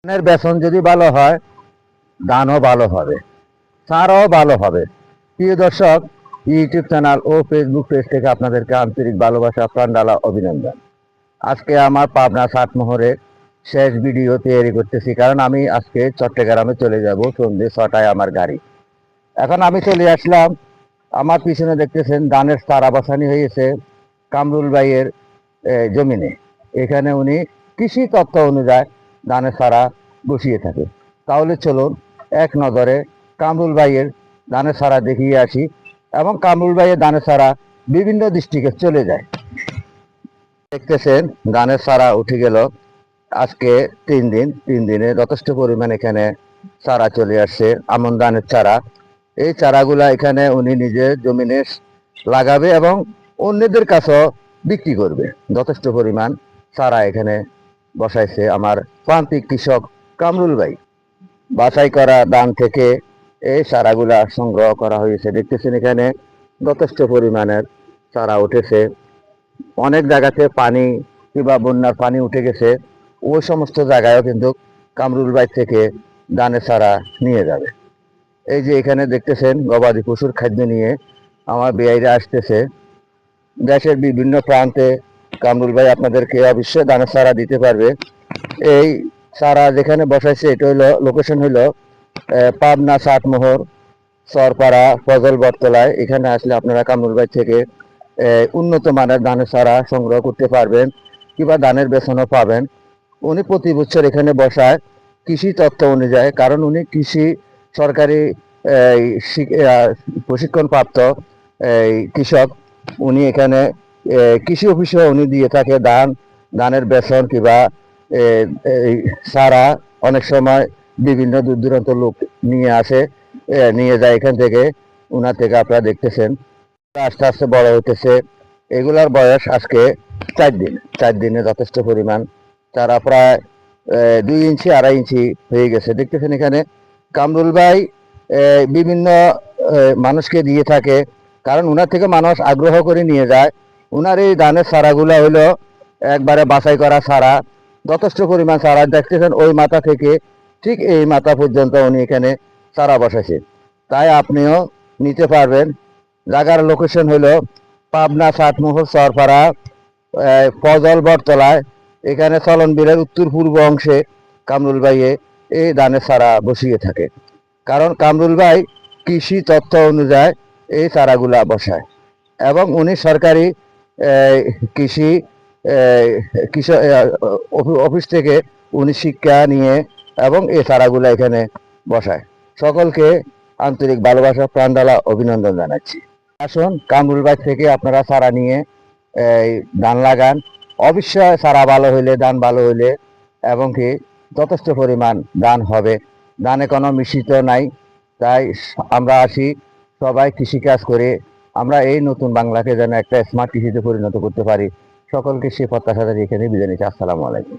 ধানের বেতন যদি ভালো হয়, ধানও ভালো হবে, সারও ভালো হবে। প্রিয় দর্শক, ইউটিউব চ্যানেল ও ফেসবুক পেজ থেকে আপনাদেরকে আন্তরিক ভালোবাসা, প্রাণঢালা অভিনন্দন। আজকে আমার পাবনা সাতমোহরে শেষ ভিডিও তৈরি করতেছি, কারণ আমি আজকে চট্টগ্রামে চলে যাব সন্ধ্যে 6টায় আমার গাড়ি। এখন আমি চলে আসলাম, আমার পিছনে দেখতেছেন ধানের চারা বসানি হয়েছে কামরুল ভাইয়ের জমিনে। এখানে উনি কৃষি তত্ত্ব অনুযায়ী ধানের চারা বসিয়ে থাকে। তাহলে চলুন এক নজরে কামরুল ভাইয়ের ধানের চারা দেখিয়ে আসি, এবং কামরুল ভাইয়ের ধানের চারা বিভিন্ন ডিস্ট্রিক্টে চলে যায়। দেখতেছেন ধানের চারা উঠে গেল আজকে 3 দিনে যথেষ্ট পরিমাণ এখানে চারা চলে আসছে, আমন ধানের চারা। এই চারাগুলা এখানে উনি নিজে জমিনে লাগাবে এবং অন্যদের কাছেও বিক্রি করবে। যথেষ্ট পরিমাণ চারা এখানে বসাইছে আমার প্রান্তিক কৃষক কামরুল ভাই। বাছাই করা ধান থেকে এই চারাগুলা সংগ্রহ করা হয়েছে। দেখতেছেন এখানে যথেষ্ট পরিমাণের চারা উঠেছে। অনেক জায়গাতে পানি কিংবা বন্যার পানি উঠে গেছে, ওই সমস্ত জায়গায়ও কিন্তু কামরুল ভাই থেকে ধানের চারা নিয়ে যাবে। এই যে এখানে দেখতেছেন গবাদি পশুর খাদ্য নিয়ে আমার বেআইরা আসতেছে। দেশের বিভিন্ন প্রান্তে কামরুল ভাই আপনাদেরকে অবশ্যই ধানের চারা দিতে পারবে। এই চারা যেখানে বসাইছে এটা হইলো লোকেশন হইলো পাবনা সাতমোহর সরপাড়া ফজল বটতলায়। এখানে আসলে আপনারা কামরুল ভাই থেকে উন্নত মানের ধানের চারা সংগ্রহ করতে পারবেন, কিংবা ধানের বেতনও পাবেন। উনি প্রতি বছর এখানে বসায় কৃষি তত্ত্ব অনুযায়ী, কারণ উনি কৃষি সরকারি প্রশিক্ষণপ্রাপ্ত কৃষক। উনি এখানে কৃষি অফিসে উনি দিয়ে থাকে ধানের বেতন কিংবা চারা। অনেক সময় বিভিন্ন দূর দূরান্ত লোক নিয়ে আসে, নিয়ে যায় এখান থেকে। উনার থেকে আপনারা দেখতেছেন আস্তে আস্তে বড় হইতেছে। এগুলার বয়স আজকে 4 দিন। 4 দিনে যথেষ্ট পরিমাণ চারা প্রায় 2 ইঞ্চি 2.5 ইঞ্চি হয়ে গেছে। দেখতেছেন এখানে কামরুল ভাই বিভিন্ন মানুষকে দিয়ে থাকে, কারণ উনার থেকে মানুষ আগ্রহ করে নিয়ে যায়। উনার এই ধানের চারাগুলা হইলো একবারে বাছাই করা চারা। যথেষ্ট পরিমাণ চারা দেখতেছেন ওই মাথা থেকে ঠিক এই মাথা পর্যন্ত উনি এখানে চারা বসাইছে। তাই আপনিও নিতে পারবেন। জায়গার লোকেশন হলো পাবনা সাতমোহর সরপাড়া ফজল বটতলায়। এখানে চলন বিলের উত্তর পূর্ব অংশে কামরুল ভাইয়ে এই ধানের চারা বসিয়ে থাকে, কারণ কামরুল ভাই কৃষি তত্ত্ব অনুযায়ী এই চারাগুলা বসায়। এবং উনি সরকারি কৃষি কৃষক অফিস থেকে উনি শিক্ষা নিয়ে এবং এই চারাগুলা এখানে বসায়। সকলকে আন্তরিক ভালোবাসা, প্রাণঢালা অভিনন্দন জানাচ্ছি। আসুন কামরুল ভাই থেকে আপনারা চারা নিয়ে ধান লাগান। অবশ্যই চারা ভালো হইলে, ধান ভালো হইলে এবং কি যথেষ্ট পরিমাণ ধান হবে। ধানে কোনো মিশ্রিত নাই। তাই আমরা আসি সবাই কৃষিকাজ করে আমরা এই নতুন বাংলাকে যেন একটা স্মার্ট কৃষিতে পরিণত করতে পারি। সকলকে সে প্রত্যাশা এখানে বিদায় নিচ্ছি। আসসালামু আলাইকুম।